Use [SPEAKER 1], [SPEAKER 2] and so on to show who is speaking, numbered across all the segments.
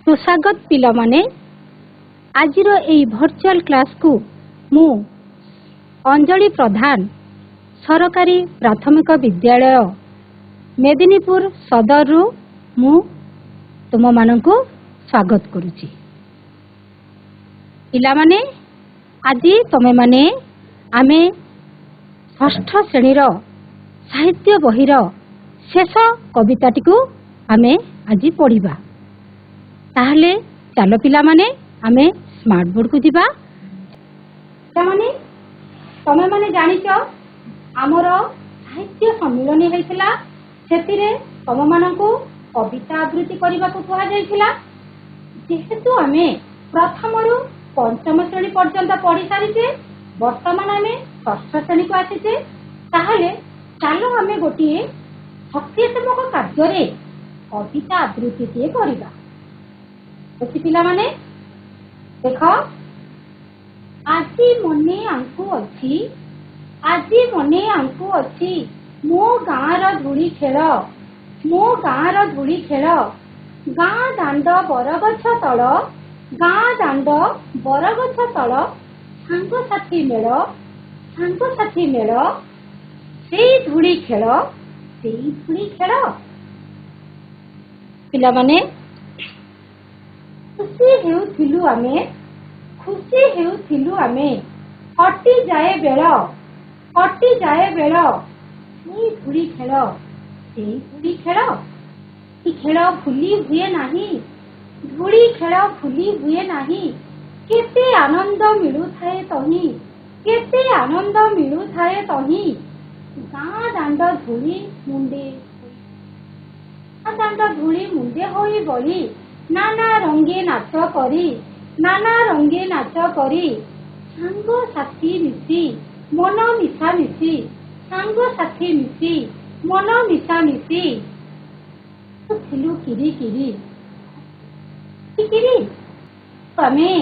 [SPEAKER 1] सुस्वागत पिला माने आजिर एई virtual class को मु अंजलि प्रधान सरकारी प्राथमिक विद्यालय मेदिनीपुर सदर रु मु तुम मानकु स्वागत करुची। पिला माने आज तमे माने आमे षष्ठ श्रेणीर साहित्य बहिर शेष कविताटी को आमे आज पढ़िबा। ताहले चलो पिला माने आमे स्मार्ट बोर्ड को जिबा। माने तमे माने जानिच आमर साहित्य सम्मेलन हेइथिला, सेतिरे तम मानकु कविता आवृत्ति करबा को कहा जायथिला। जेहेतु आमे प्रथम रु पंचम श्रेणी पर्यंत पढ़ी सारिचे, वर्तमान आमे षष्ठ श्रेणी को आसीचे। ताहले चलो आमे गोटिए सत्यसमक कार्य रे कविता आवृत्ति टे करबा। पिला माने देख, आजी मने आंकु अच्छी, आजी मने आंकु अच्छी मो गाँर धूली खेल, मो गाँर धूली खेल, गाँ दांड बरगछ तल, गाँ दांड बरगछ तल, सांगसाथी मेल, सांगसाथी मेल, सेई धूली खेल, सेई धूली खेल। पिला माने खुशी हेउथिलु आमे, खुशी हेउथिलु आमे, कटि जाए बेल, कटि जाए बेल, सेई धूली खेल, सेई धूली खेल। ई खेल भूली हुए नाही, धूली खेल भूली हुए नाही, केते आनंद मिलु थाए तही, केते आनंद मिलु थाए तही, गाँ दांड धूली मुंडे, गाँ दांड धूली मुंडे होई बली, नाना रंगे नाच करी, नाना रंगे नाच करी, सांग साथी मिसी मन मिशा मिसी, सांग साथी मिसी मन मिशा मिसी, थिलु किरी किरी किरी आमे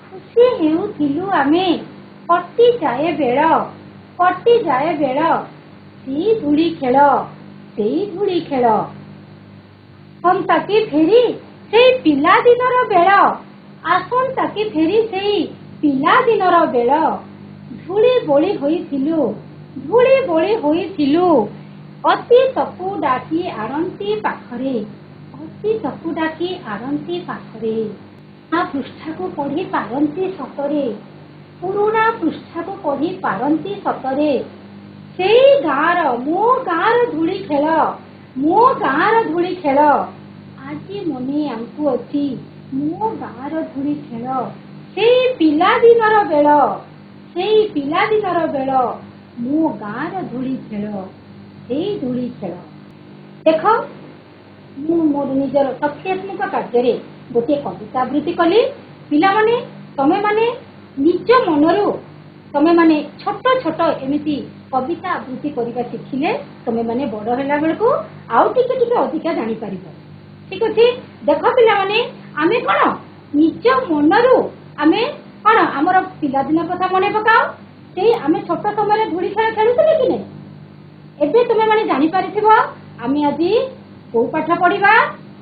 [SPEAKER 1] खुशी हेउथिलु आमे, कटि जाए बेल, कटि जाए बेल, सेई धूली खेल, सेई धूली खेल। हम ताकी फेरी सेई पिला दिनर बेल, आसन ताकी फेरी सेई पिला दिनर बेल, धूली बोली होइथिलु, धूली बोली होइथिलु, अति तकु डाकी आरंती पाखरे, अति तकु डाकी आरंती पाखरे, आ पृष्ठा को पढ़ी पारंती सतरे, पुरुणा पृष्ठा को पढ़ी पारंती सतरे, सेई गाँर मो गाँर धूली खेल, मो गाँर धूली खेल, आजी मने आंकु अच्छी मो गाँर धूली खेल, सेई पिला दिनर बेल, सेई पिला दिनर बेल, मो गाँर धूली खेल, सेई धूली खेल। देख, मु मोर निजर सत्यात्मक कार्य रे गोटे कविता आवृत्ति कली। पिला माने तमे माने निज मनरू तमे माने छोट छोट एमिति कविता आवृत्ति करबा शिखिले तमे माने बड़ होला बेलको आउ टिके टिके अधिका जानि परिबो। ठीक अछि। देख पिला माने आमे कोन निज मनरू आमे कोन हमर पिला दिन कथा मने पकाओ। सेई आमे छोट समय धूली खेल खेलुतले कि नै, एबे तमे माने जानि परिथिबो आमे आजि को पाठ पढ़िबा।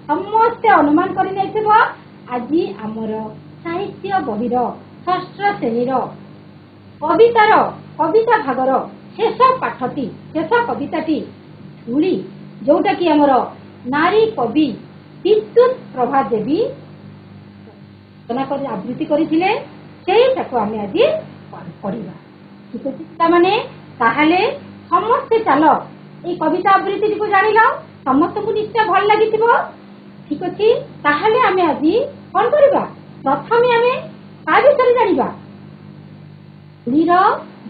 [SPEAKER 1] समस्त अनुमान करि नैथिबो आजि हमर साहित्य बहिर षष्ठ श्रेणीर कविता भागर शेष पाठटी, शेष कविताटी धूली, जोटा कि हमर नारी कवि विद्युत प्रभा देवी रचना कर आवृत्ति करथिले, सेटाको आमे आज पढ़िबा। ठीक अछि तामाने, ताहाले समस्त चलो ए कविता आवृत्ति को जानिलो, समस्त को निश्चय भल लागिथिबो। ठीक अछि ताहाले आमे आज कोन करबा, प्रथमे आमे का विषय जानिबा, धूलीर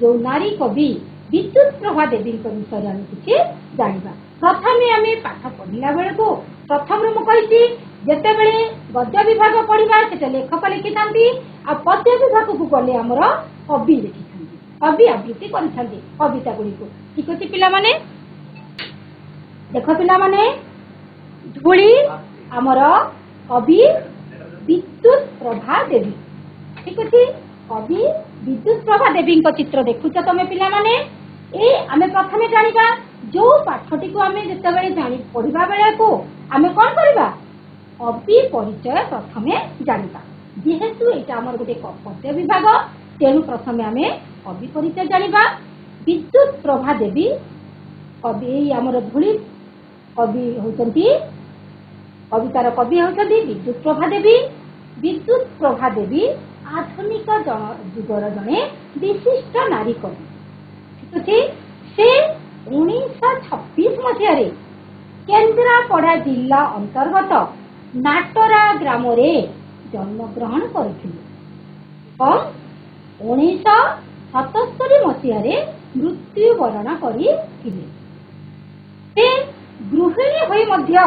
[SPEAKER 1] जो नारी कवि विद्युत प्रभा देवी विषय आमे किछि जानिबा। प्रथमे आमे पाठ पढ़िला बेले को प्रथम रु मु कहिछि जेते बेले गद्य विभाग पढ़िबा सेटा लेखक लिखिथांती, आ पद्य विभाग को गले हमर कवि लिखिथांती, कवि आवृत्ति करिथांती कविता गुडी को। ठीक अछि पिला माने, देखो पिला माने धूली हमर कवि विद्युत प्रभा देवी। ठीक अछि, कवि विद्युत प्रभा देवी को चित्र देखुछ तमे पिला माने। ए आमे प्रथमे जानिबा जो पाठटी को आमे जते बेले जानि पढ़िबा बेले को आमे कोन करबा, अबि परिचय प्रथमे जानिबा। जेहेतु एटा हमर गोटे पद्य विभाग तेणु प्रथमे आमे अबि परिचय जानिबा। विद्युत प्रभा देवी कवि हमर धूली कवि होचंती कवितार कवि होचंती विद्युत प्रभा देवी। विद्युत प्रभा देवी आधुनिक जुगर जड़े विशिष्ट नारी कवि। ठीक अच्छे से 1926 मसीह केन्द्रापड़ा जिला अंतर्गत नाटरा ग्राम जन्म ग्रहण करथिले और 1977 मसीह मृत्युवरण करथिले। से गृहिणी होई मध्य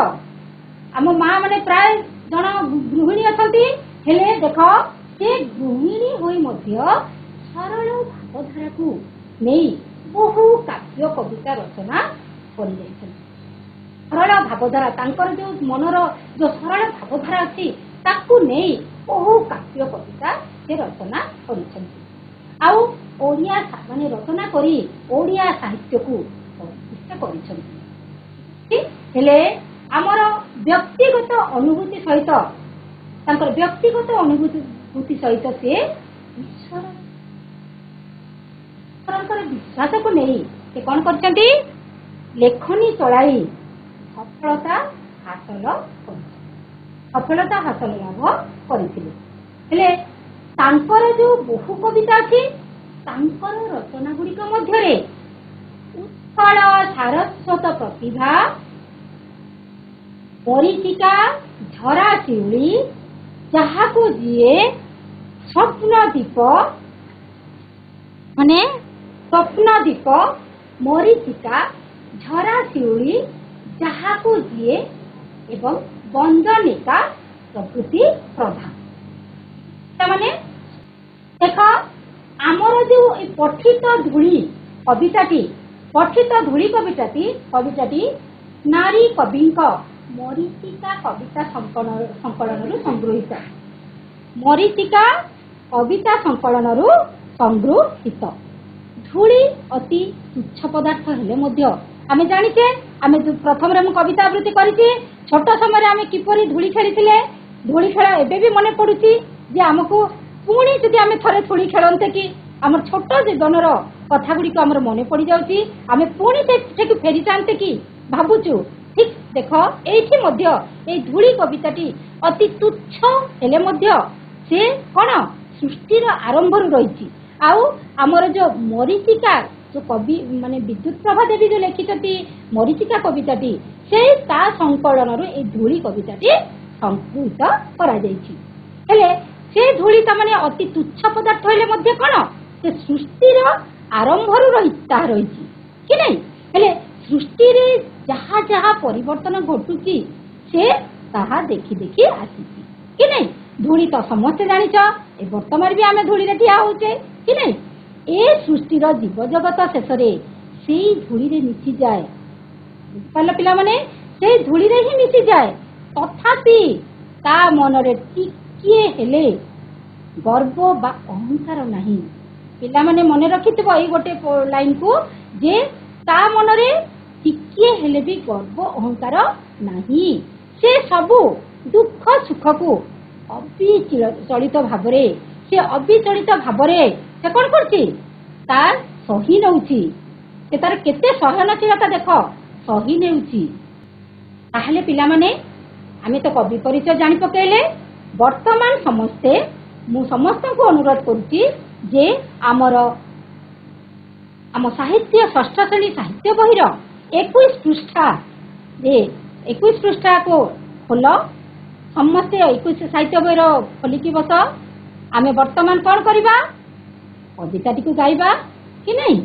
[SPEAKER 1] आम माँ माने प्राय जन गृहिणी अछंती हेले देख से गृहिणी होई मध्य सरल भावधारा को नहीं बहु काव्य कविता रचना कर सरल भावधारा तांकर जो मनर जो सरल भावधारा अच्छी ताकू नहीं बहु काव्य कविता से रचना कर ओडिया माने रचना करी ओडिया साहित्य को प्रतिष्ठा कर आमर व्यक्तिगत अनुभूति सहित तांकर व्यक्तिगत अनुभूति सहित से ईश्वर विश्वास को नहीं से कौन करछंती लेखनी चलाई सफलता हासिल लाभ करथिले। हेले तांकर जो बहु कविता अछि तांकर रचना गुड़िक मध्यरे उत्कल सारस्वत प्रतिभा मरीचिका झरा शिउली जहा को जीए स्वप्न दीप माने स्वप्न दीप मरीचिका झरा शिउली जहा को जीए एवं बंदनिका प्रकृति प्रधान माने देख आमर जो पठित धूली कविताटी कविताटी नारी कविंक मरीचिका कविता संकलन संगृहित मरीचिका कविता संकलन संगृहित। धूली अति तुच्छ पदार्थ हेले मध्य आमे जानिचे आमे प्रथम रे कविता आवृत्ति करिछि छोट समय आमे किपरि धूली खेलिथिले धूली खेल एबे भी मने पडुछि जे हमको पुणी जदि आमे थरे धूली खेलन्ते कि हमर छोट जीवनर कथा गुडी को हमर मने पड़ी जाउछि आमे पुणी से फेरी जान्ते कि भाबुछु। ठीक देख एठी मध्य ए धूली कविताटी अति तुच्छ हेले मध्य से कोन सृष्टिर आरंभ रही आउ आमर जो मरीचिका जो कवि माने विद्युत प्रभा देवी जो लिखिछती मरीचिका कविताटी से ता संकलन ए धूली कविताटी संस्कृत करा जायछि। हेले से धूली ता माने अति तुच्छ पदार्थ हेले मध्य कोन से सृष्टिर आरंभ रही कि नहीं हेले सृष्टि रे जहा जहा परिवर्तन घटुची से ताहा देखी देखी आसीची कि नहीं। धूली तो समस्त जानिछ ए वर्तमान भी आमे धूली रे ठिया होचे कि नहीं। ए सृष्टिर जीव जगत शेष रे सेई धूली रे मिसी जाए पाल पिला माने सेई धूली रे ही मिसी जाए तथापि ता मन रे टिकिए हेले गर्व बा अहंकार नहीं। पिला माने मने रखिथिबो एई गोटे लाइन को जे ता मन रे टिकिए हेले भी गर्व अहंकार नहीं। से सबु दुख सुख को अविचलित भावरे से अविचलित भावरे से कौन करछि तार सही नउछि से तार केते सहनशीलता देख सही नेउछि। ताहले पिला माने आमे तो कवि परिचय जानि पकेले वर्तमान समस्ते मु समस्त को अनुरोध करूछि जे आमर आम साहित्य षष्ठ श्रेणी साहित्य बहिर 21 पृष्ठा रे 21 पृष्ठा को खोल समस्ते 21 साहित्य बहिर खोलिकी बस आमे वर्तमान कौन करवा कविताटी को गाइबा कि नहीं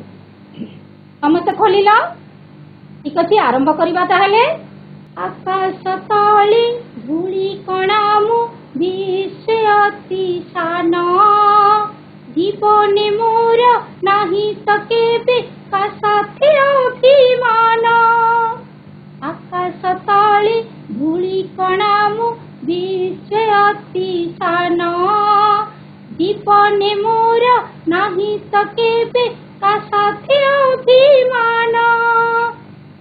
[SPEAKER 1] समस्ते खोलिल ठीक अच्छे आरंभ करवा ताहले। आकाश तले धूली कणा मु विश्व अति सान जीवने मोर नहीं सके का साथे अभिमान। आकाश तले धूली कणा मु विश्व अति सान जीवने मोर नहीं सके का साथे अभिमान।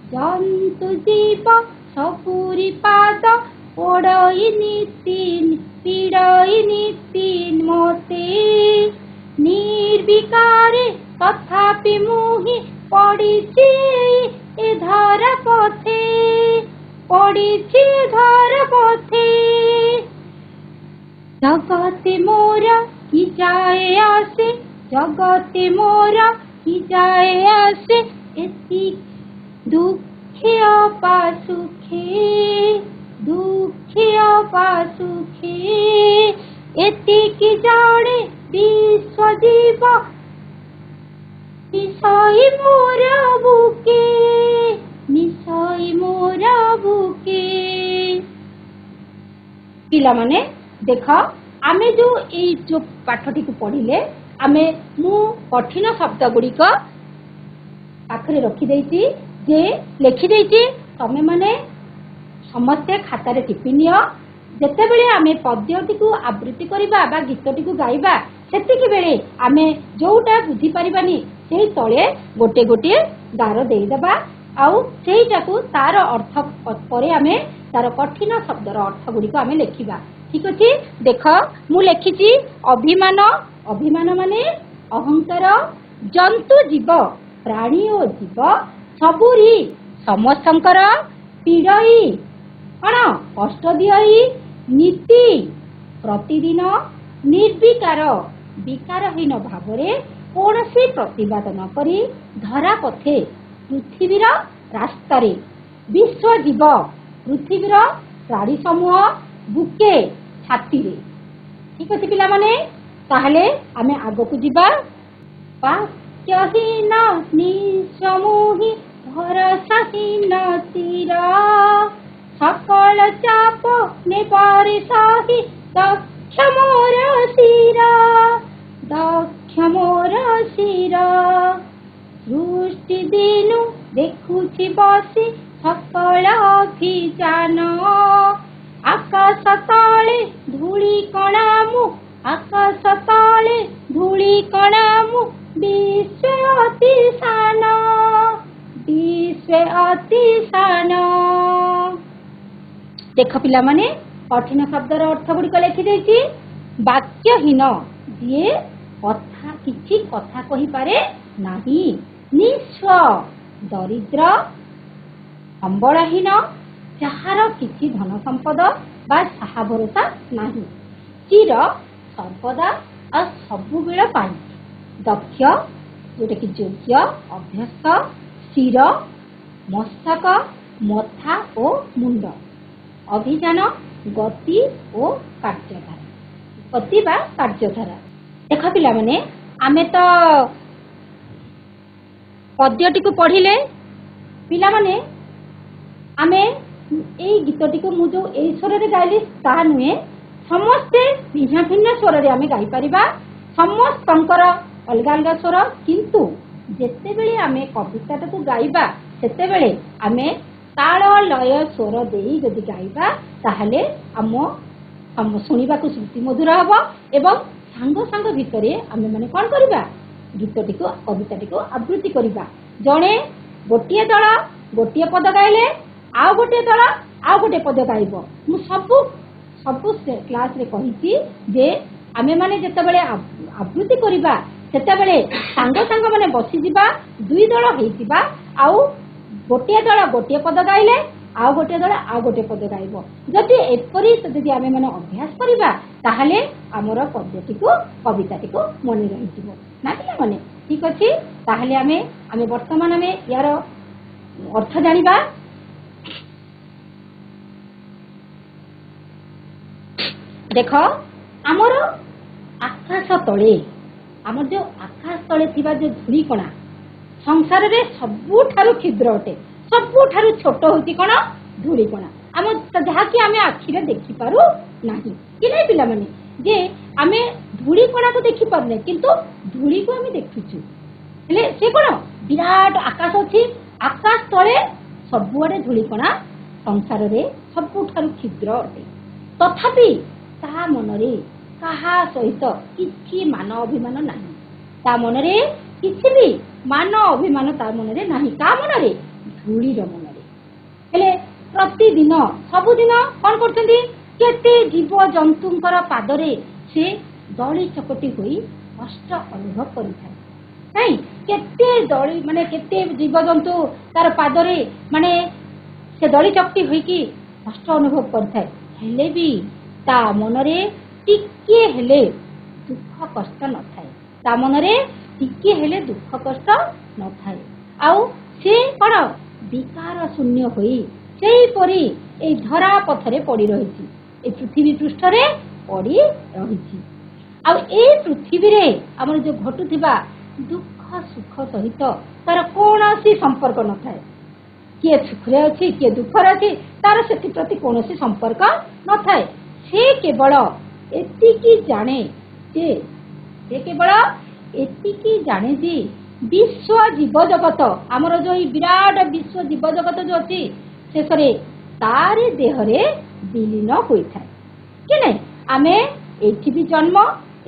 [SPEAKER 1] जंतु जीव सपुरी पाद ପଡ଼ଇ ନୀତି ପୀଡ଼ଇ ନୀତି ମୋତେ ନିର୍ବିକାରେ ତଥାପି ମୁହିଁ ପଡ଼ିଛି ଏ ଧରା ପଥେ ପଡ଼ିଛି ଧରା ପଥେ ଜଗତେ ମୋର কি যায় আসে জগতে মোরা কি যায় আসে এতি দুঃখে অপাসুখে এতিকি জানে বিশ্বজীব নিশয় মোরা বুকে ପିଲାମାନେ ଦେଖ ଆମେ ଯୋଉ ପାଠଟିକୁ ପଢିଲେ ମୁଁ କଠିନ ଶବ୍ଦ ଗୁଡ଼ିକ ପାଖରେ ରଖିଦେଇଛି ଯେ ଲେଖିଦେଇଛି ତମେ ମାନେ ସମସ୍ତେ ଖାତାରେ ଟିପି ନିଅ ଯେତେବେଳେ ଆମେ ପଦ୍ୟଟିକୁ ଆବୃତ୍ତି କରିବା ବା ଗୀତଟିକୁ ଗାଇବା ସେତିକି ବେଳେ ଆମେ ଯୋଉଟା ବୁଝିପାରିବାନି ସେଇ ତଳେ ଗୋଟିଏ ଗୋଟିଏ ଗାର ଦେଇଦେବା ଆଉ ସେଇଟାକୁ ତାର ଅର୍ଥ ପରେ ଆମେ ତାର କଠିନ ଶବ୍ଦର ଅର୍ଥ ଗୁଡ଼ିକ ଆମେ ଲେଖିବା ঠিক ଅଛି ଦେଖ ମୁଁ ଲେଖିଛି ଅଭିମାନ ମାନେ ଅହଙ୍କାର ଜନ୍ତୁ ଜୀବ ପ୍ରାଣୀ ଓ ଜୀବ ସବୁରି ସମସ୍ତଙ୍କର ପୀଡ଼ଇ କଣ କଷ୍ଟ ଦିଅଇ ନୀତି ପ୍ରତିଦିନ ନିର୍ବିକାର ବିକାରହୀନ ଭାବରେ କୌଣସି ପ୍ରତିବାଦ ନ କରି ଧରା ପଥେ ପୃଥିବୀର ରାସ୍ତାରେ ବିଶ୍ୱଜୀବ ପୃଥିବୀର ପ୍ରାଣୀ ସମୂହ ବୁକେ ଛାତିରେ ଠିକ ଅଛି ପିଲାମାନେ ତାହେଲେ ଆମେ ଆଗକୁ ଯିବା ବାକ୍ୟହୀନ ନିଃସମୂହୀ ଭରସାହୀନ ତୀର সকল চাপ নেবারে সহি দক্ষ মোর শির সৃষ্টি দিনু দেখুছি বসি সকল অভিযান আকাশ তলে ধূলি কণামু বিশ্বে অতি সান দেখ পিলাମାନେ কঠিন শব্দର অর্থ গুড়িক লেখিদেইছি বাক্যহীন যিয়ে কিছু কথা কহিপারে নাহি নিঃস্ব দরিদ্র সম্বলহীন যাହାର କିଛି ଧନ ସମ୍ପଦ ବା ସାହା ଭରସା ନାହିଁ ଚିର ସର୍ବଦା ଆଉ ସବୁବେଳ ପାଇଁ ଦକ୍ଷ ଯୋଉଟାକି ଯୋଗ୍ୟ ଅଭ୍ୟସ୍ତ ଶିର ମସ୍ତକ ମଥା ଓ ମୁଣ୍ଡ ଅଭିଯାନ ଗତି ଓ କାର୍ଯ୍ୟଧାରା ଦେଖ ପିଲାମାନେ ଆମେ ତ ପଦ୍ୟଟିକୁ ପଢିଲେ ପିଲାମାନେ ଆମେ ଏଇ ଗୀତଟିକୁ ମୁଁ ଯୋଉ ଏଇ ସ୍ୱରରେ ଗାଇଲି ତାହା ନୁହେଁ ସମସ୍ତେ ଭିନ୍ନ ଭିନ୍ନ ସ୍ୱରରେ ଆମେ ଗାଇପାରିବା ସମସ୍ତଙ୍କର ଅଲଗା ଅଲଗା ସ୍ୱର କିନ୍ତୁ ଯେତେବେଳେ ଆମେ କବିତାଟାକୁ ଗାଇବା ସେତେବେଳେ ଆମେ ତାଳ ଲୟ ସ୍ୱର ଦେଇ ଯଦି ଗାଇବା ତାହେଲେ ଆମ ଶୁଣିବାକୁ ଶ୍ରୁତି ମଧୁର ହେବ ଏବଂ ସାଙ୍ଗ ଭିତରେ ଆମେ ମାନେ କ'ଣ କରିବା ଗୀତଟିକୁ କବିତାଟିକୁ ଆବୃତ୍ତି କରିବା ଜଣେ ଗୋଟିଏ ଦଳ ଗୋଟିଏ ପଦ ଗାଇଲେ ଆଉ ଗୋଟିଏ ଦଳ ଆଉ ଗୋଟିଏ ପଦ ଗାଇବ ମୁଁ ସବୁ କ୍ଲାସରେ କହିଛି ଯେ ଆମେମାନେ ଯେତେବେଳେ ଆବୃତ୍ତି କରିବା ସେତେବେଳେ ସାଙ୍ଗ ମାନେ ବସିଯିବା ଦୁଇ ଦଳ ହେଇଯିବା ଆଉ ଗୋଟିଏ ଦଳ ଗୋଟିଏ ପଦ ଗାଇଲେ ଆଉ ଗୋଟିଏ ଦଳ ଆଉ ଗୋଟିଏ ପଦ ଗାଇବ ଯଦି ଏପରି ଯଦି ଆମେ ମାନେ ଅଭ୍ୟାସ କରିବା ତାହେଲେ ଆମର କବିତାଟିକୁ ମନେ ରହିଯିବ ନା ପିଲାମାନେ ଠିକ ଅଛି ତାହେଲେ ଆମେ ବର୍ତ୍ତମାନ ୟାର ଅର୍ଥ ଜାଣିବା ଦେଖ ଆମର ଆକାଶ ତଳେ ଆମର ଯୋଉ ଆକାଶ ତଳେ ଥିବା ଯୋଉ ଧୂଳିକଣା ସଂସାରରେ ସବୁଠାରୁ କ୍ଷୁଦ୍ର ଅଟେ ସବୁଠାରୁ ଛୋଟ ହଉଛି କ'ଣ ଧୂଳିକଣା ଯାହାକି ଆମେ ଆଖିରେ ଦେଖିପାରୁ ନାହିଁ କି ନାହିଁ ପିଲାମାନେ ଯେ ଆମେ ଧୂଳିକଣାକୁ ଦେଖିପାରୁନେ କିନ୍ତୁ ଧୂଳିକୁ ଆମେ ଦେଖୁଛୁ ହେଲେ ସେ କ'ଣ ବିରାଟ ଆକାଶ ଅଛି ଆକାଶ ତଳେ ସବୁଆଡେ ଧୂଳିକଣା ସଂସାରରେ ସବୁଠାରୁ କ୍ଷୁଦ୍ର ଅଟେ ତଥାପି ତା ମନରେ କାହା ସହିତ କିଛି ମାନ ଅଭିମାନ ନାହିଁ ତା ମନରେ କିଛି ବି ମାନ ଅଭିମାନ ତା ମନରେ ନାହିଁ ତା ମନରେ ଧୂଳିର ମନରେ ହେଲେ ପ୍ରତିଦିନ ସବୁଦିନ କ'ଣ କରୁଛନ୍ତି? କେତେ ଜୀବଜନ୍ତୁଙ୍କର ପାଦରେ ସେ ଦଳି ଚକଟି ହୋଇ କଷ୍ଟ ଅନୁଭବ କରିଥାଏ। ନାଇଁ, କେତେ ଦଳି ମାନେ କେତେ ଜୀବଜନ୍ତୁ ତାର ପାଦରେ ମାନେ ସେ ଦଳି ଚକଟି ହୋଇକି କଷ୍ଟ ଅନୁଭବ କରିଥାଏ। ହେଲେ ବି ତା ମନରେ ଟିକେ ହେଲେ ଦୁଃଖ କଷ୍ଟ ନଥାଏ। ତା ମନରେ ଟିକେ ହେଲେ ଦୁଃଖ କଷ୍ଟ ନଥାଏ। ଆଉ ସେ କ'ଣ ବିକାର ଶୂନ୍ୟ ହୋଇ ସେହିପରି ଏଇ ଧରା ପଥରେ ପଡ଼ି ରହିଛି, ଏ ପୃଥିବୀ ପୃଷ୍ଠରେ ପଡ଼ି ରହିଛି। ଆଉ ଏଇ ପୃଥିବୀରେ ଆମର ଯୋଉ ଘଟୁଥିବା ଦୁଃଖ ସୁଖ ସହିତ ତାର କୌଣସି ସମ୍ପର୍କ ନଥାଏ। କିଏ ସୁଖରେ ଅଛି, କିଏ ଦୁଃଖରେ ଅଛି, ତାର ସେଥିପ୍ରତି କୌଣସି ସମ୍ପର୍କ ନଥାଏ। ସେ କେବଳ ଏତିକି ଜାଣେ ଯେ ବିଶ୍ୱ ଜୀବଜଗତ, ଆମର ଯୋଉ ବିରାଟ ବିଶ୍ୱ ଜୀବଜଗତ ଯୋଉ ଅଛି, ଶେଷରେ ତାରି ଦେହରେ ବିଲୀନ ହୋଇଥାଏ କି ନାଇଁ? ଆମେ ଏଇଠି ବି ଜନ୍ମ,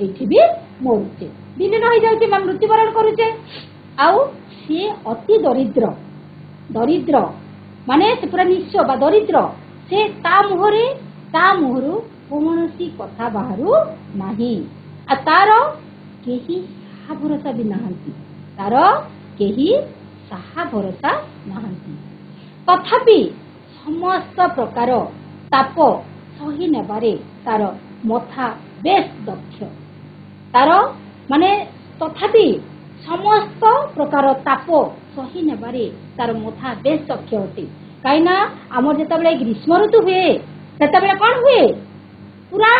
[SPEAKER 1] ଏଇଠି ବି ମରୁଛେ, ବିଲୀନ ହେଇଯାଉଛି, ମୃତ୍ୟୁବରଣ କରୁଛେ। ଆଉ ସିଏ ଅତି ଦରିଦ୍ର ମାନେ ସେ ପୁରା ନିଃସ୍ୱ ବା ଦରିଦ୍ର। ସେ ତା ମୁହଁରୁ କୌଣସି କଥା ବାହାରୁ ନାହିଁ। ଆଉ ତାର କେହି ସାହା ଭରସା ବି ନାହାନ୍ତି। ତଥାପି ସମସ୍ତ ପ୍ରକାର ତାପ ସହି ନେବାରେ ତାର ମଥା ବେଶ ଦକ୍ଷ। ତଥାପି ସମସ୍ତ ପ୍ରକାର ତାପ ସହି ନେବାରେ ତାର ମଥା ବେଶ ଦକ୍ଷ ଅଟେ। କାହିଁକି ନା ଆମର ଯେତେବେଳେ ଗ୍ରୀଷ୍ମ ଋତୁ ହୁଏ, ସେତେବେଳେ କ'ଣ ହୁଏ? ପୁରା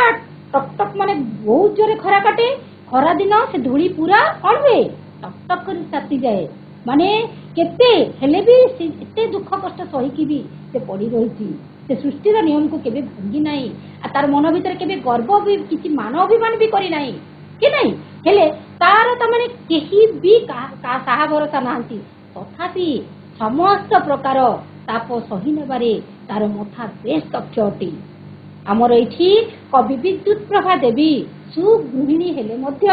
[SPEAKER 1] ଟକ୍ ଟକ୍ ମାନେ ବହୁତ ଜୋରେ ଖରା କାଟେ। ଖରା ଦିନ ସେ ଧୂଳି ପୁରା କ'ଣ ହୁଏ? ଟକ୍ ଟକ୍ କରି ତାତିଯାଏ। ମାନେ କେତେ ହେଲେ ବି ସେ ଏତେ ଦୁଃଖ କଷ୍ଟ ସହିକି ବି ସେ ପଡ଼ି ରହିଛି। ସେ ସୃଷ୍ଟିର ନିୟମକୁ କେବେ ଭାଙ୍ଗି ନାହିଁ। ଆଉ ତାର ମନ ଭିତରେ କେବେ ଗର୍ବ ବି, କିଛି ମାନ ଅଭିମାନ ବି କରିନାହିଁ କି ନାହିଁ। ହେଲେ ତାର ତାମାନେ କେହି ବି ସାହା ଭରସା ନାହାନ୍ତି। ତଥାପି ସମସ୍ତ ପ୍ରକାର ତାପ ସହି ନେବାରେ ତାର ମଥା ବେଶ ଦକ୍ଷ ଅଟେ। ଆମର ଏଇଠି କବି ବିଦ୍ୟୁତ୍ ପ୍ରଭା ଦେବୀ ସୁଗୃହିଣୀ ହେଲେ ମଧ୍ୟ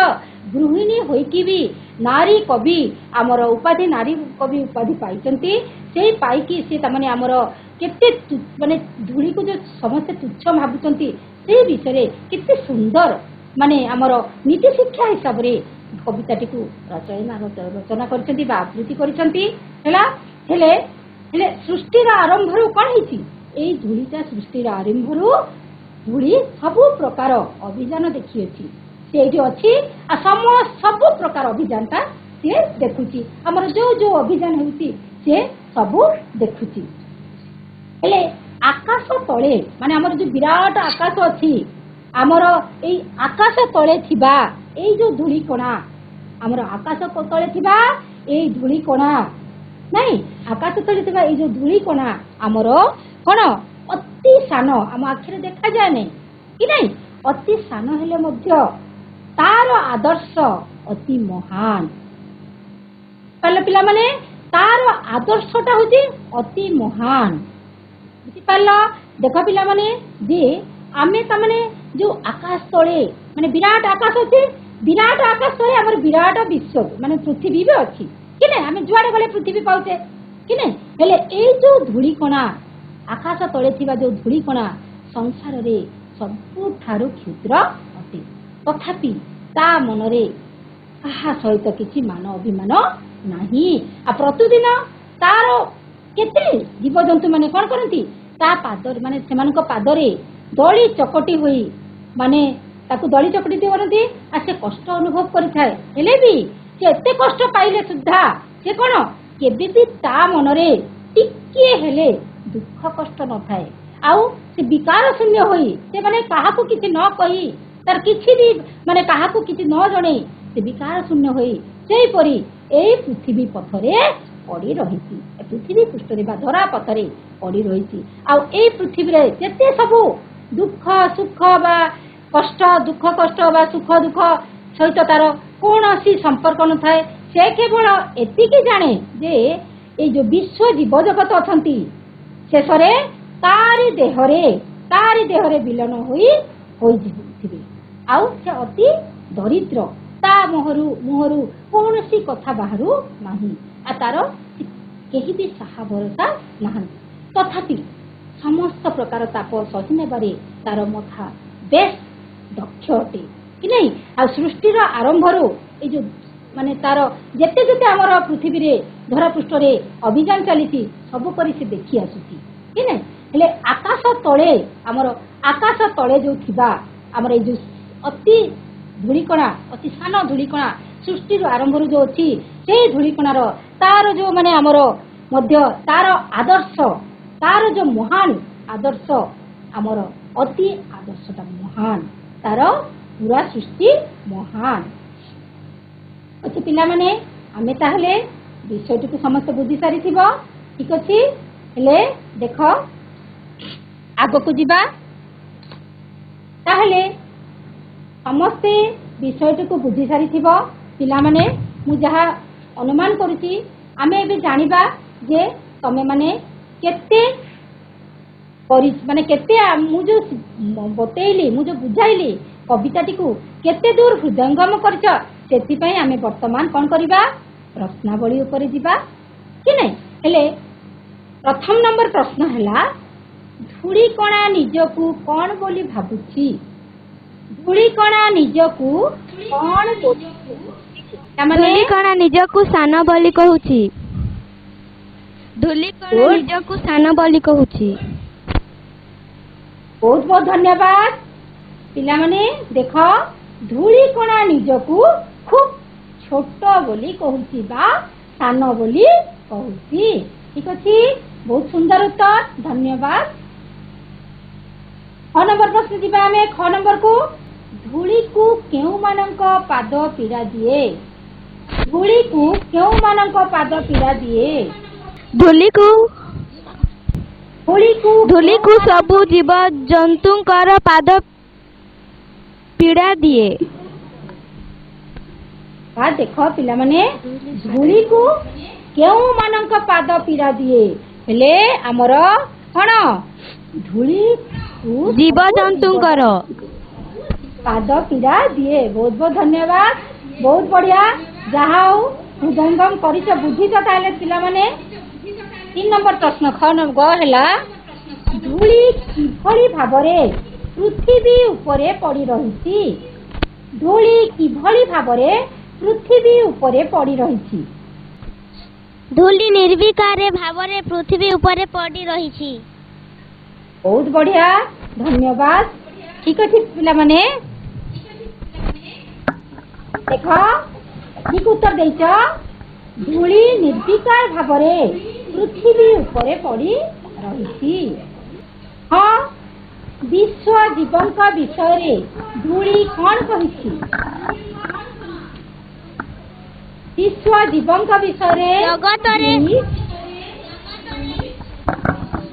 [SPEAKER 1] ଗୃହିଣୀ ହୋଇକି ବି ନାରୀ କବି, ଆମର ଉପାଧି ନାରୀ କବି ଉପାଧି ପାଇଛନ୍ତି। ସେଇ ପାଇକି ସେ ତାମାନେ ଆମର କେତେ ମାନେ ଧୂଳିକୁ ଯୋଉ ସମସ୍ତେ ତୁଚ୍ଛ ଭାବୁଛନ୍ତି, ସେଇ ବିଷୟରେ କେତେ ସୁନ୍ଦର ମାନେ ଆମର ନୀତି ଶିକ୍ଷା ହିସାବରେ କବିତାଟିକୁ ରଚନା କରିଛନ୍ତି ବା ଆବୃତ୍ତି କରିଛନ୍ତି। ହେଲେ ସୃଷ୍ଟିର ଆରମ୍ଭରୁ କ'ଣ ହେଇଛି? ଏଇ ଧୂଳିଟା ସୃଷ୍ଟିର ଆରମ୍ଭରୁ ଧୂଳି ସବୁ ପ୍ରକାର ଅଭିଯାନ ଦେଖିଅଛି। ସେ ଏଇଠି ଅଛି ଆଉ ସବୁ ପ୍ରକାର ଅଭିଯାନଟା ସିଏ ଦେଖୁଛି। ଆମର ଯୋଉ ଅଭିଯାନ ହେଉଛି ସିଏ ସବୁ ଦେଖୁଛି। ହେଲେ ଆକାଶ ତଳେ ମାନେ ଆମର ଯୋଉ ବିରାଟ ଆକାଶ ଅଛି, ଆମର ଏଇ ଆକାଶ ତଳେ ଥିବା ଏଇ ଯୋଉ ଧୂଳି କଣା, ଆମର ଆକାଶ ତଳେ ଥିବା ଏଇ ଧୂଳି କଣା ନାଇଁ, ଆକାଶ ତଳେ ଥିବା ଏଇ ଯୋଉ ଧୂଳି କଣା ଆମର କ'ଣ ଅତି ସାନ, ଆମ ଆଖିରେ ଦେଖାଯାଏ ନାହିଁ କି ନାଇଁ। ଅତି ସାନ ହେଲେ ମଧ୍ୟ ତାର ଆଦର୍ଶ ଅତି ମହାନ। ପିଲାମାନେ, ତାର ଆଦର୍ଶଟା ହଉଛି ଅତି ମହାନ। ବୁଝିପାରିଲ? ଦେଖ ପିଲାମାନେ, ଯେ ଆମେ ତାମାନେ ଯୋଉ ଆକାଶ ତଳେ ମାନେ ବିରାଟ ଆକାଶ ଅଛି, ବିରାଟ ଆକାଶ ତଳେ ଆମର ବିରାଟ ବିଶ୍ୱ ମାନେ ପୃଥିବୀ ବି ଅଛି କି ନାଇଁ। ଆମେ ଯୁଆଡେ ଗଲେ ପୃଥିବୀ ପାଉଛେ କି ନାଇଁ। ହେଲେ ଏଇ ଯୋଉ ଧୂଳିକଣା, ଆକାଶ ତଳେ ଥିବା ଯୋଉ ଧୂଳିକଣା ସଂସାରରେ ସବୁଠାରୁ କ୍ଷୁଦ୍ର ଅଟେ। ତଥାପି ତା ମନରେ କାହା ସହିତ କିଛି ମାନ ଅଭିମାନ ନାହିଁ। ଆଉ ପ୍ରତିଦିନ ତାର କେତେ ଜୀବଜନ୍ତୁ ମାନେ କ'ଣ କରନ୍ତି? ତା ପାଦରେ ମାନେ ସେମାନଙ୍କ ପାଦରେ ଦଳି ଚକଟି ହୋଇ ମାନେ ତାକୁ ଦଳି ଚକଟି ଦିଅନ୍ତି। ଆଉ ସେ କଷ୍ଟ ଅନୁଭବ କରିଥାଏ। ହେଲେ ବି ସେ ଏତେ କଷ୍ଟ ପାଇଲେ ସୁଦ୍ଧା ସେ କ'ଣ କେବେ ବି ତା ମନରେ ଟିକିଏ ହେଲେ ଦୁଃଖ କଷ୍ଟ ନଥାଏ। ଆଉ ସେ ବିକାର ଶୂନ୍ୟ ହୋଇ ସେ ମାନେ କାହାକୁ କିଛି ନ କହି, ତାର କିଛି ବି ମାନେ କାହାକୁ କିଛି ନ ଜଣେଇ ସେ ବିକାର ଶୂନ୍ୟ ହୋଇ ସେହିପରି ଏଇ ପୃଥିବୀ ପଥରେ ପଡ଼ି ରହିଛି। ପୃଥିବୀ ପୃଷ୍ଠରେ ବା ଧରା ପଥରେ ପଡ଼ି ରହିଛି। ଆଉ ଏଇ ପୃଥିବୀରେ ଯେତେ ସବୁ ଦୁଃଖ ସୁଖ ବା କଷ୍ଟ, ଦୁଃଖ କଷ୍ଟ ବା ସୁଖ ଦୁଃଖ ସହିତ ତାର କୌଣସି ସମ୍ପର୍କ ନଥାଏ। ସେ କେବଳ ଏତିକି ଜାଣେ ଯେ ଏଇ ଯୋଉ ବିଶ୍ୱ ଜୀବଜଗତ ଅଛନ୍ତି, ଶେଷରେ ତାରି ଦେହରେ ବିଲନ ହୋଇଯିବେ। ଆଉ ସେ ଅତି ଦରିଦ୍ର, ତା ମୁହଁରୁ କୌଣସି କଥା ବାହାରୁ ନାହିଁ। ଆଉ ତାର କେହି ବି ସାହା ଭରସା ନାହାନ୍ତି। ତଥାପି समस्त प्रकार ताप सही नेबारे तार मथा बेस दक्ष अटे कि नहीं। आ सृष्टिर आरंभ ये जो माने तार जेते जेते आमर पृथ्वी रे धरापृष्ठ रे अभियान चली सब करी से देखी आसुची कि नहीं। हेले आकाश तले आमर आकाश तले जो थिबा आमर ये जो अति धूलिकणा अति सान धूलिकणा सृष्टि आरंभ जो अच्छी से धूलिकणार तार जो माने आमर मध्य तार आदर्श तार जो महान आदर्श आमर अति आदर्शटा महान तार पूरा सृष्टि महान अच्छे पिला माने आमे ताहले विषयटी को समस्त बुझी सारी थिबो ठीक अछि। हेले देख आगो को जीवा ताहले समस्ते विषयटी को बुझी सारी थिबो पिला माने मु जहा अनुमान करूची आमे एबे जानिबा जे तमे माने केते माने केते मु जो बतेइली मु जो बुझाइली कविताटी को केते दूर हृदयंगम करछ सेति पई आमे वर्तमान कोन करिबा प्रश्नावली ऊपर जीवा कि नहीं। हेले प्रथम नंबर प्रश्न हला धूलिकणा निजकू कोन बोली भाबुची। धूलिकणा निजकू कोन बोली
[SPEAKER 2] धूलिकणा निजकू सान बोली कहूची। धूलिकणा निजकू सान बोली कहूची।
[SPEAKER 1] बहुत बहुत धन्यवाद पिला माने देख धूलिकणा निजकू खूब छोट बोली कहूची बा सान बोली कहूची ठीक अछि। बहुत सुंदर उत्तर धन्यवाद। 6 नंबर प्रश्न जीवा हमें 6 नंबर को धूली को केउ मानक पाद पीड़ा दिए। धूली को केउ मानक पाद पीड़ा दिए।
[SPEAKER 2] धूली को सबु जीव जंतुंकर पाद पीड़ा दिए।
[SPEAKER 1] बा देख पिला माने धूली को केउ मानक पाद पीड़ा दिए हेले हमर कोन धूली को
[SPEAKER 2] जीव जंतुंकर
[SPEAKER 1] पाद पीड़ा दिए। बहुत बहुत धन्यवाद बहुत बढ़िया जहा हृदयंगम करिछ बुझिछ ताले पिला माने। 3 नंबर प्रश्न ख नंबर हला धूली किभली भाबरे पृथ्वी उपरे पड़ी रहिछि। धूली किभली भाबरे पृथ्वी उपरे पड़ी रहिछि।
[SPEAKER 2] धूली निर्विकार भावरे पृथ्वी उपरे पड़ी रहिछि।
[SPEAKER 1] बहुत बढ़िया धन्यवाद ठीक अछि पिला माने देख ठीक उत्तर देइछ। धूली निर्विकार भावरे पृथ्वी उपरे पड़ी रहिछि। हाँ विश्व जीवंक विषय रे धूली कौन कहिछि। विश्व जीवंक विषय रे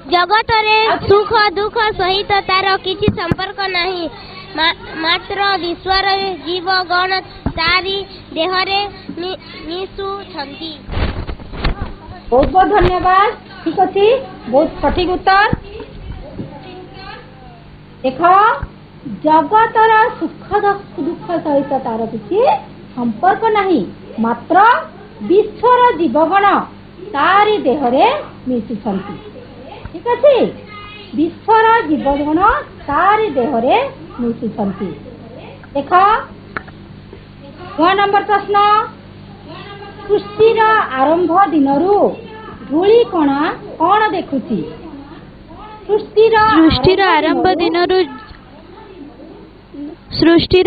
[SPEAKER 2] जगतरे सुख दुख सहित तार किछि संपर्क नाही मात्र विश्वर जीव गण तारी देहरे मिसु छंती।
[SPEAKER 1] बहुत बहुत धन्यवाद ठीक अछि बहुत सठिक उत्तर। देख जगतर सुख दुख सहित तार किछि संपर्क नाही मात्र विश्वर जीवगण तारी देहरे मिसुछंती ठीक अछि। विश्वर जीवगण तारी देहरे मिसुछंती। देख 1 नंबर प्रश्न सृष्टिर आरंभ दिनरू धूलिकणा कौन देखुची।
[SPEAKER 2] सृष्टिर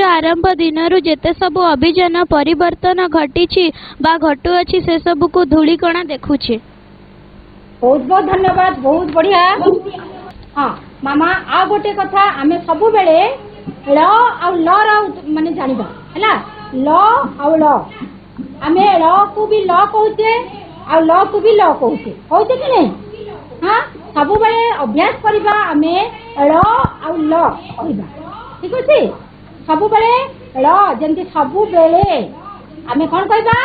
[SPEAKER 2] आरंभ दिनरू जेते सब अभिजन परिवर्तन घटिछि बा घटु अछि से सब को धूलिकणा देखुछि।
[SPEAKER 1] बहुत बहुत धन्यवाद बहुत बढ़िया। हाँ मामा आ गोटे कथा आमे सबु बेले ल आ ल रा माने जानिबा हैला। ल आ ल आमे ल को भी ल कहूचे आ ल को भी ल कहूचे कहूचे कि नहीं। हाँ सबु बेले अभ्यास करिबा आमे ल आ ल कहबा ठीक अछि। सबु बेले ल जेंति सबु बेले आमे कोन कहबा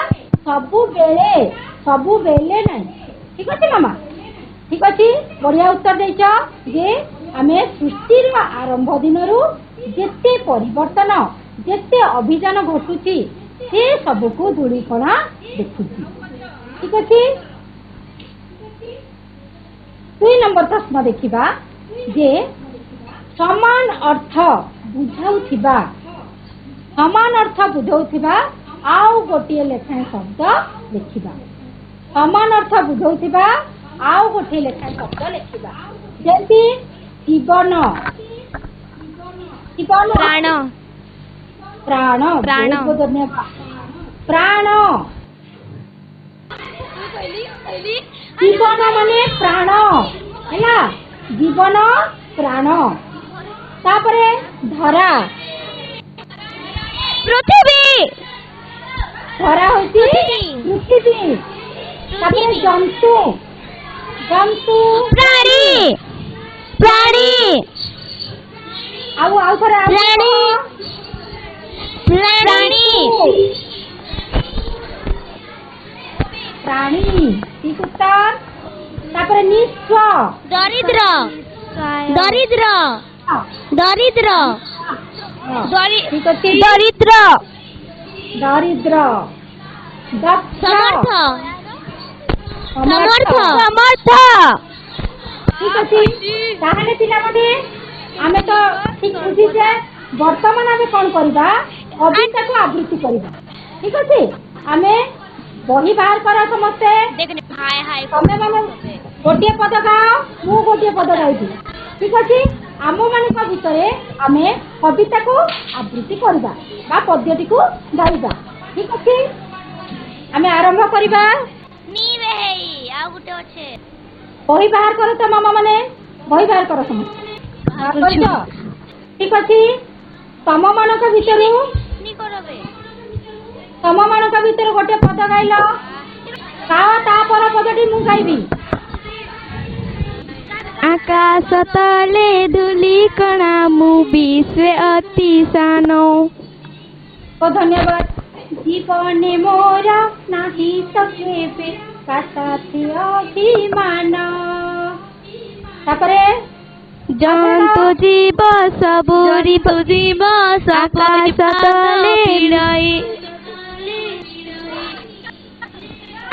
[SPEAKER 1] सबु बेले नहीं ठीक अछि मामा ठीक अछि। बढ़िया उत्तर देइछ जे आमे सृष्टिर आरंभ दिनरू जेते परिवर्तन जेते अभियान घटुची से सब को धूलिकणा देखुची ठीक अछि। 2 नंबर प्रश्न देखिबा जे समान अर्थ बुझाउथिबा समान अर्थ बुझाउथिबा आउ गोटे लेखाएं शब्द लिखिबा समान अर्थ बुझाउथिबा आउ गोटे लेखाएं शब्द लिखिबा जेंति जीवन जीवन
[SPEAKER 2] प्राण
[SPEAKER 1] प्राण
[SPEAKER 2] प्राण।
[SPEAKER 1] बहुत बहुत धन्यवाद प्राण जीवन माने प्राण हैला जीवन प्राण तापरे धरा
[SPEAKER 2] पृथ्वी
[SPEAKER 1] धरा होती पृथ्वी तापरे जंतु जंतु
[SPEAKER 2] प्राणी प्राणी
[SPEAKER 1] आउ थरा
[SPEAKER 2] प्राणी प्राणी
[SPEAKER 1] प्राणी ठीक उत्तर तापरे निस्व
[SPEAKER 2] दरिद्र दरिद्र दरिद्र
[SPEAKER 1] ठीक अछि
[SPEAKER 2] दरिद्र
[SPEAKER 1] दरिद्र दक्ष
[SPEAKER 2] समर्थ समर्थ
[SPEAKER 1] ठीक अछि ताहले पिला माने आमे तो ठीक बुझी जे वर्तमान आमे कोन करबा कविता को आवृत्ति करबा ठीक अछि आमे बही बाहर करा समस्ते
[SPEAKER 2] देखने हाय हाय
[SPEAKER 1] तमे माने गोटे पद गाओ मु गोटे पद गाइबी ठीक अछि आमो मानक भितरे आमे कविता को आवृत्ति करबा बा पद्यटी को गाइबा ठीक अछि आमे आरंभ करबा
[SPEAKER 2] नी वेई आ गुटे अच्छे
[SPEAKER 1] बही बाहर करो तो मामा माने बही बाहर करो समस्ते बाहर करछो ठीक अछि तम मानक भितरु
[SPEAKER 2] नी करबे
[SPEAKER 1] तम मानक भितर गोटे पद गाइलो गाओ ता पर पदटी मु गाइबी
[SPEAKER 2] आकाश तले धूली कणा मु विश्व अति सानो
[SPEAKER 1] बहुत धन्यवाद जीवने मोर नाही सकेबे का साथी अभिमान तापरे
[SPEAKER 2] जंतु जीव सबुरी जीव आकाश तले रही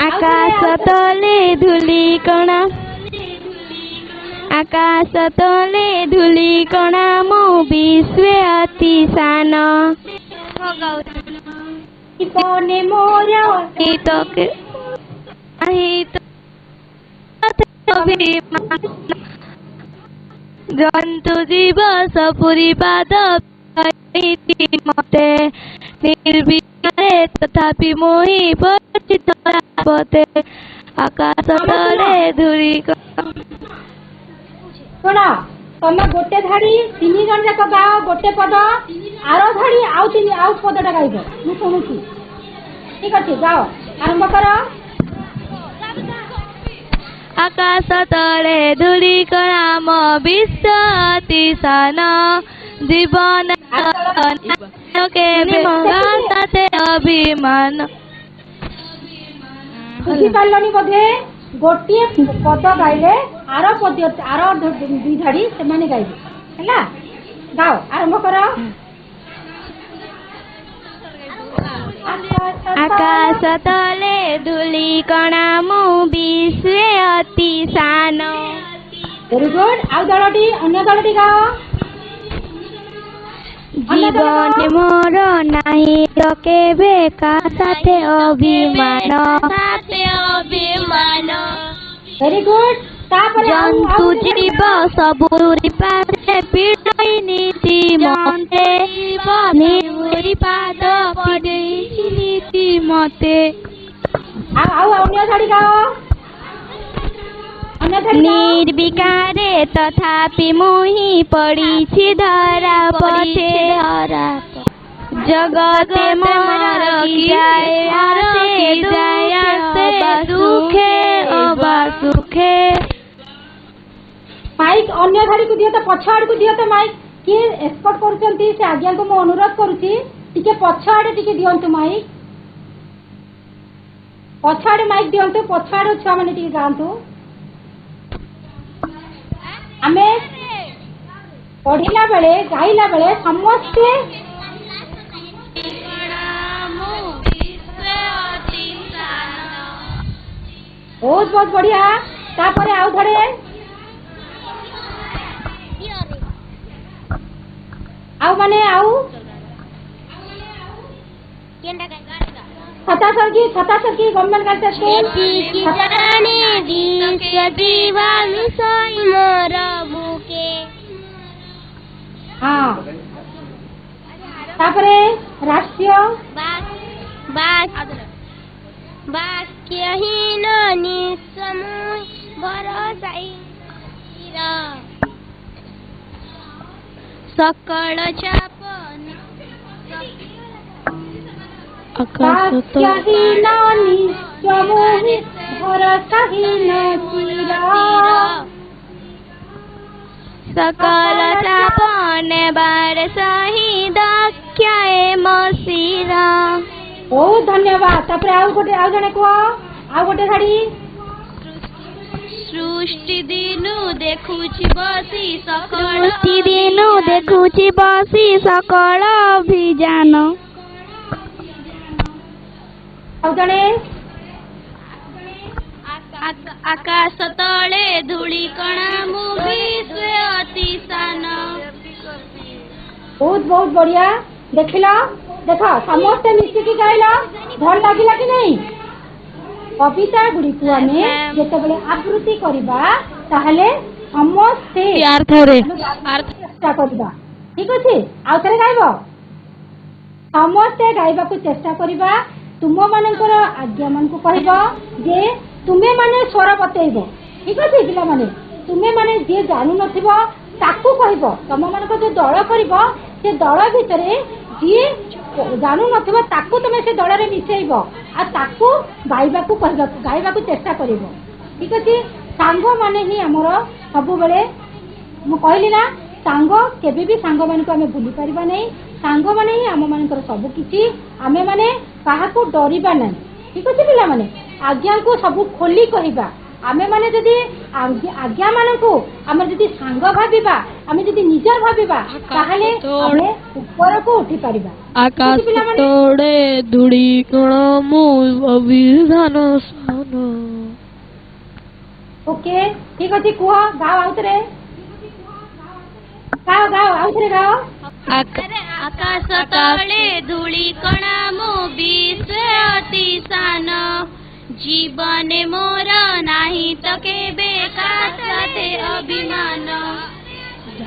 [SPEAKER 2] आकाश तले धूली कणा आकाश तले धूली कणा मो विश्व अति सान
[SPEAKER 1] जीवने मोर
[SPEAKER 2] जंतु जीव सपुरी पाद मते निर्विघ्ने तथापि मोहि परिचित पते आकाश तले धूली
[SPEAKER 1] सुन तमे गोटे धाड़ी 3 जन जाक गाओ गोटे पद आरो धाड़ी आउ 3 आउ पदटा गाइबो मु सुनुची ठीक अछि गाओ आरंभ करो
[SPEAKER 2] आकाश तले धूली कणाम विश्व अति सान जीवन के साथे अभिमान
[SPEAKER 1] बुझी पारलनी बोधे गोटे पद गाइले आरो पद आरो 2 धाड़ी से माने गाइबे हैला गाओ आरंभ करो
[SPEAKER 2] आकाश तले धूली कणाम विश्व अति सान
[SPEAKER 1] वेरी गुड आउ दलटी अन्य दलटी गाओ
[SPEAKER 2] जीवन मोर नाही केबे का साथे अभिमान
[SPEAKER 1] वेरी गुड तापरे
[SPEAKER 2] जंतु जीव सबुरी पादे पीड़ई नीति मते निहुरी पाद पीड़ई नीति मते
[SPEAKER 1] आउ अन्य धाड़ी गाओ अन्य धाड़ी
[SPEAKER 2] निर्विकारे तथापि मोहि पड़िछि धरा पथे जगते मोर की जाए आसे दुखे अबा सुखे
[SPEAKER 1] माइक अन्य धाड़ी को दियो तो पछ आड़ को दियो तो माइक के एक्सपर्ट करचंती से आज्ञा को मो अनुरोध करूची टिके पछ आड़े टिके दियंतु माइक पछ आड़े माइक दियंतु पछ आड़े छुआ माने टिके गांतु आमे पढ़िला बेले गाइला बेले समस्ते बहुत बहुत बढ़िया तापरे आउ थोड़े आउ माने आउ छता सरकी गवर्नमेंट गर्ल्स स्कूल
[SPEAKER 2] एतिकी जाने विश्व जीव मिसई मोर बुके
[SPEAKER 1] हाँ तापरे राष्ट्रीय
[SPEAKER 2] वाक्यहीन निस्समूह भरसाई सकल चाप
[SPEAKER 1] वाक्यहीन निस्समूह भरसाहीन चिर
[SPEAKER 2] सकल चापने बार सही दख्याए मसीरा।
[SPEAKER 1] बहुत धन्यवाद। तापरे आउ जने को आउ गोटे धाड़ी
[SPEAKER 2] सृष्टि दिनु देखुछि बसी सकल अभियान
[SPEAKER 1] आउ जने
[SPEAKER 2] आकाश तले धूली कणा मु विश्व अति सान।
[SPEAKER 1] बहुत बहुत बढ़िया। देखिला देख समस्ते मिसिकी गाइला भल लागिला कि नहीं? कविता गुड़ी को हमें जेतेबेले आवृत्ति करिबा ताहले समस्ते चेष्टा करिबा। ठीक अछि आउ थरे गाइबो समस्ते गाइबा को चेष्टा करिबा। तुम मानकर आज्ञा मन को कहबो जे तुमे माने स्वर बतेइबो। ठीक अछि पिला माने तुमे माने जे जानु नथिबो ताकू कहबो। तम मानक जो दल करिबो से दल भितरे जे जानु नथिबो ताकू तुमे से दल रे मिसेइबो आ ताकू गाइबा को कहबो गाइबा को चेष्टा करिबो। ठीक अछि सांग माने ही हमर सब बेले मु कहली ना सांग केबे भी सांग मान को हमें भूली परिबा नै। सांग माने ही हम मानकर सब किछि आमे माने काहा को डरिबा नै। ठीक अछि पिला माने आज्ञा को सब खोली कहिबा। आमे माने जदी आज्ञा मान को आमे जदी सांग भाबिबा आमे जदी निजर भाबिबा ताहाले आमे ऊपर को उठी परिबा।
[SPEAKER 3] आकाश तोड़े धूली कण मु अभिधान सान।
[SPEAKER 1] ओके ठीक अछि कुह गाओ आउतरे गाओ आउतरे गाओ।
[SPEAKER 2] आकाश तले धूली कणा मु विश्व अति सान। जीवन मोर नाही तो केबे काते अभिमान।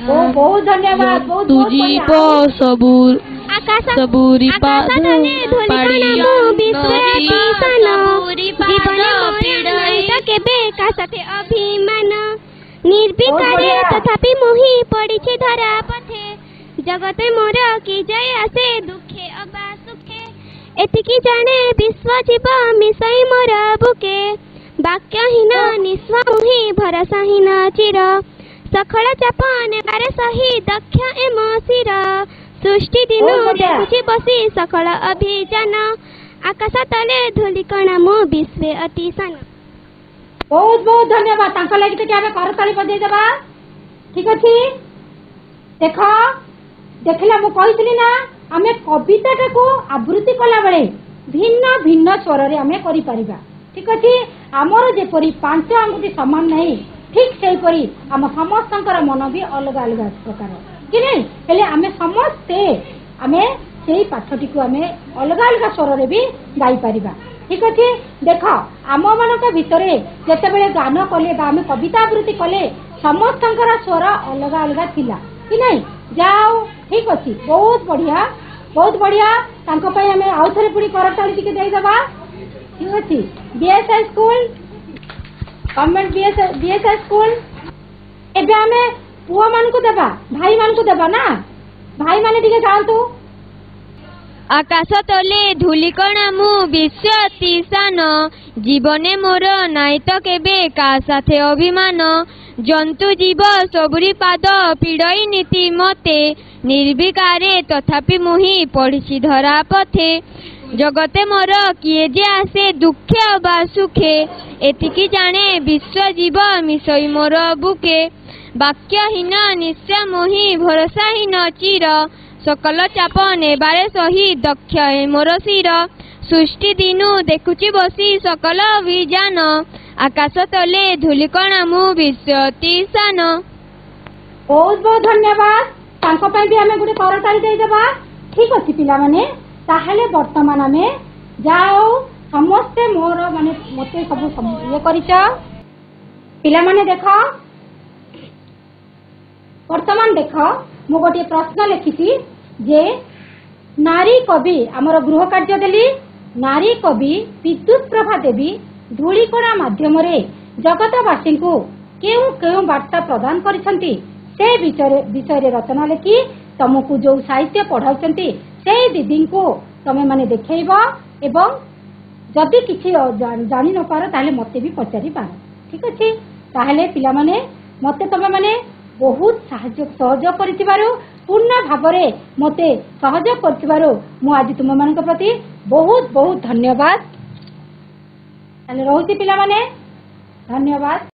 [SPEAKER 1] बहुत धन्यवाद। बहुत
[SPEAKER 3] तुझी पो सबूर सबूरी पाद पाड़ी
[SPEAKER 2] केबे काते अभिमान। निर्विकारे तथापि मोहि पड़िछि धरा पथे। जगते मोर की जय आसे दुखे अबा सुखे। एतिकी जाने विश्व जीव मिसई मोर बुके। वाक्यहीन निस्वमुही भरसाहीन चिर। सखल चापने बारे सही दक्ष एम सिर। सृष्टि दिनु देखुछि बसी सकल अभियान। आकाश तले धूली कणा मु विश्व अति सान।
[SPEAKER 1] बहुत बहुत धन्यवाद। तांका लागि तो क्या करताली बजे देबा। ठीक अछि देख देखला मु कहितली ना हमें कविता को आवृत्ति कला बेले भिन्न भिन्न स्वर रे हमें करि परिबा। ठीक अछि हमर जेपरि पांच अंगुठी समान नहीं ठीक सेही परि हम समस्तंकर मन भी अलग अलग प्रकार कि नहीं हेले हमें समस्ते हमें सेही पाठटी को हमें अलग अलग स्वर रे भी गाई परिबा। ठीक अछि देख आम मानक भितरे जेतेबेले गान कले बा हमें कविता आवृत्ति कले समस्तंकर स्वर अलग अलग थिला कि नहीं जाओ। ठीक अच्छी बहुत बढ़िया तांको पई हमें आउ थरे पुणी करताली टिके देई दबा। ठीक अच्छी BSI school government BSI school एबे हमें पुआ मान को देबा भाई मान को देबा ना। भाई माने टिके गांतु।
[SPEAKER 3] आकाश तले धूली कणा मु विश्व अति सान। जीवने मोर नाई तो केबे का साथे अभिमान। जंतु जीव सबुरी पाद पीड़ई नीति मते। निर्विकारे तथापि मुहि पढ़िछि धरा पथे। जगते मोर किए जे आसे दुखे अबा सुखे। एतिकी जाने विश्व जीव मिसई मोर बुके। वाक्यहीन निश्चय मोहि भरसाहीन चिर। सकल चाप नेबारे सही दक्ष ए मोर सिर। सृष्टि दिनु देखुछि बसी सकल अभियान। आकाश तले धूली कणा मु विश्व अति सान।
[SPEAKER 1] बहुत बहुत धन्यवाद। तांको ପାଇଁ भी आमे गुटे करताली देई देबा ठीक अछि पिला माने ताहेले वर्तमान आमे जाओ समस्ते मोर माने मते सब ये करिचा पिला माने देखो वर्तमान देखो मु गोटे प्रश्न लिखिছি जे नारी कवि आमर गृह कार्य देली नारी कवि विद्युत प्रभा देवी धूलिकणा माध्यम जगतवासी को केउ केउ वार्ता प्रदान करिसंती से विषय रचना लिखि तुमको जो साहित्य पढ़ाउचंती से दीदी को तमे माने देखैबा एवं जदि किछि जानि न पारो ताले मते भी पचारि पारो ठीक अछि ताहले पिला माने मते तमे माने बहुत सहयोग करिथिबारो पूर्ण भावरे मते सहयोग करथिबारो मु आज तुम मानक प्रति बहुत बहुत धन्यवाद ताले रहउची पिला माने धन्यवाद।